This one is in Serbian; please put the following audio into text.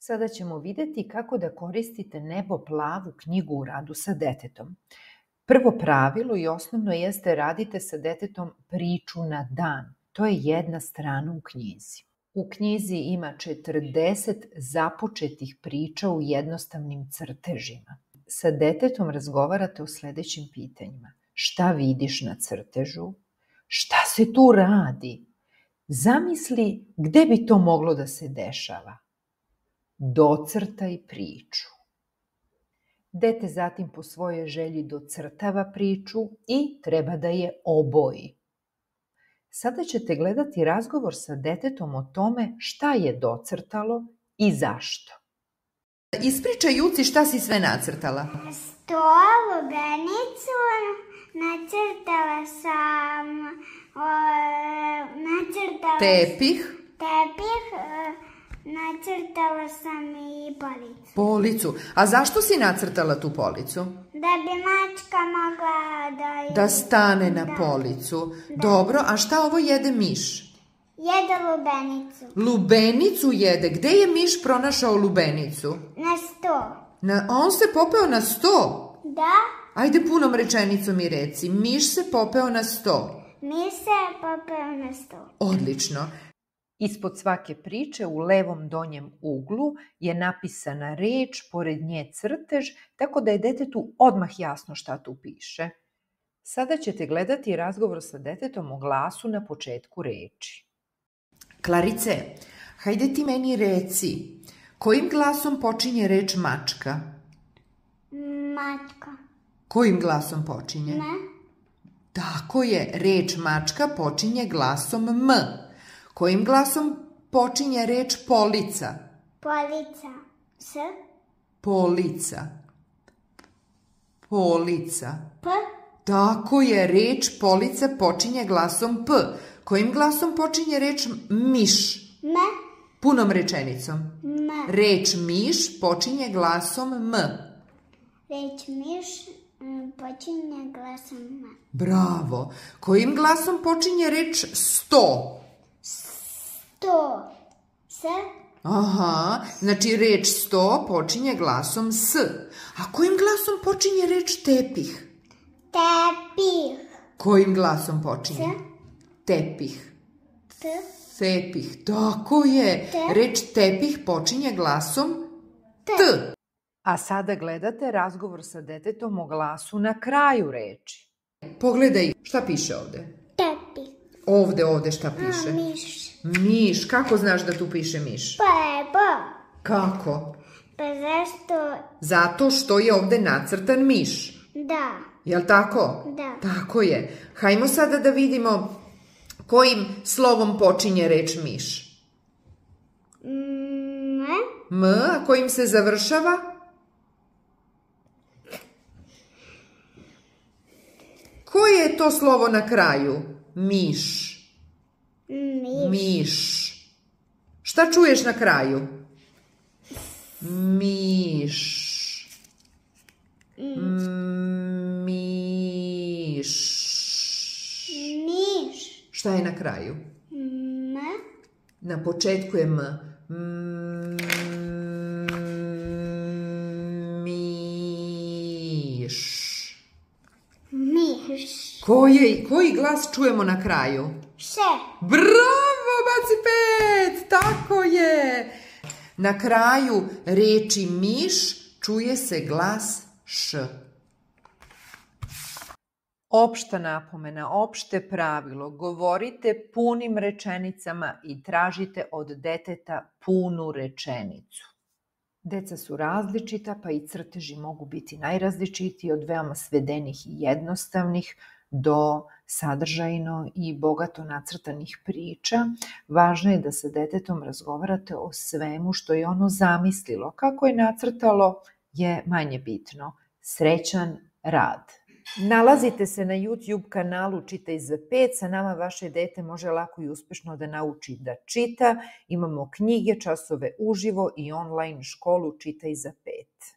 Sada ćemo videti kako da koristite nebo plavu knjigu u radu sa detetom. Prvo pravilo i osnovno jeste radite sa detetom priču na dan. To je jedna strana u knjizi. U knjizi ima 40 započetih priča u jednostavnim crtežima. Sa detetom razgovarate o sledećim pitanjima. Šta vidiš na crtežu? Šta se tu radi? Zamisli gde bi to moglo da se dešava. Docrtaj priču. Dete zatim po svojoj želji docrtava priču i treba da je oboji. Sada ćete gledati razgovor sa detetom o tome šta je docrtalo i zašto. Ispričaj Juci šta si sve nacrtala. Sto, lubenicu, nacrtala sam Tepih. Nacrtala sam i policu. Policu. A zašto si nacrtala tu policu? Da bi mačka mogla da stane na policu. Dobro, a šta ovo jede miš? Jede lubenicu. Lubenicu jede. Gde je miš pronašao lubenicu? Na sto. On se popeo na sto? Da. Ajde punom rečenicom mi reci. Miš se popeo na sto. Miš se popeo na sto. Odlično. Ispod svake priče u levom donjem uglu je napisana reč, pored nje crtež, tako da je detetu odmah jasno šta tu piše. Sada ćete gledati razgovor sa detetom o glasu na početku reči. Klarice, hajde ti meni reci, kojim glasom počinje reč mačka? Mačka. Kojim glasom počinje? M. Tako je, reč mačka počinje glasom M. Kojim glasom počinje reč polica? Polica. S. Polica. Polica. P. Tako je, reč polica počinje glasom P. Kojim glasom počinje reč miš? M. Punom rečenicom. M. Reč miš počinje glasom M. Reč miš počinje glasom M. Bravo. Kojim glasom počinje reč sto? Sto. S. Aha, znači reč sto počinje glasom S. A kojim glasom počinje reč tepih? Tepih. Kojim glasom počinje? Tepih. T. Tepih, tako je. Reč tepih počinje glasom T. A sada gledate razgovor sa detetom o glasu na kraju reči. Pogledaj, šta piše ovde? Tepih. Ovde šta piše? Miš. Miš, kako znaš da tu piše miš? Pa evo. Kako? Pa zašto? Zato što je ovde nacrtan miš. Da. Jel tako? Da. Tako je. Hajmo sada da vidimo kojim slovom počinje reč miš. M. M, a kojim se završava? Koje je to slovo na kraju? Miš. Miš. Šta čuješ na kraju? Miš. Miš. Miš. Šta je na kraju? M. Na početku je M. Miš. Miš. Koji glas čujemo na kraju? Še. Bravo, baci 5! Tako je! Na kraju reči miš čuje se glas š. Opšta napomena, opšte pravilo. Govorite punim rečenicama i tražite od deteta punu rečenicu. Deca su različita, pa i crteži mogu biti najrazličitiji, od veoma svedenih i jednostavnih do sadržajno i bogato nacrtanih priča. Važno je da sa detetom razgovarate o svemu što je ono zamislilo. Kako je nacrtalo je manje bitno. Srećan rad! Nalazite se na YouTube kanalu Čitaj za 5. Sa nama vaše dete može lako i uspešno da nauči da čita. Imamo knjige, časove uživo i online školu Čitaj za 5.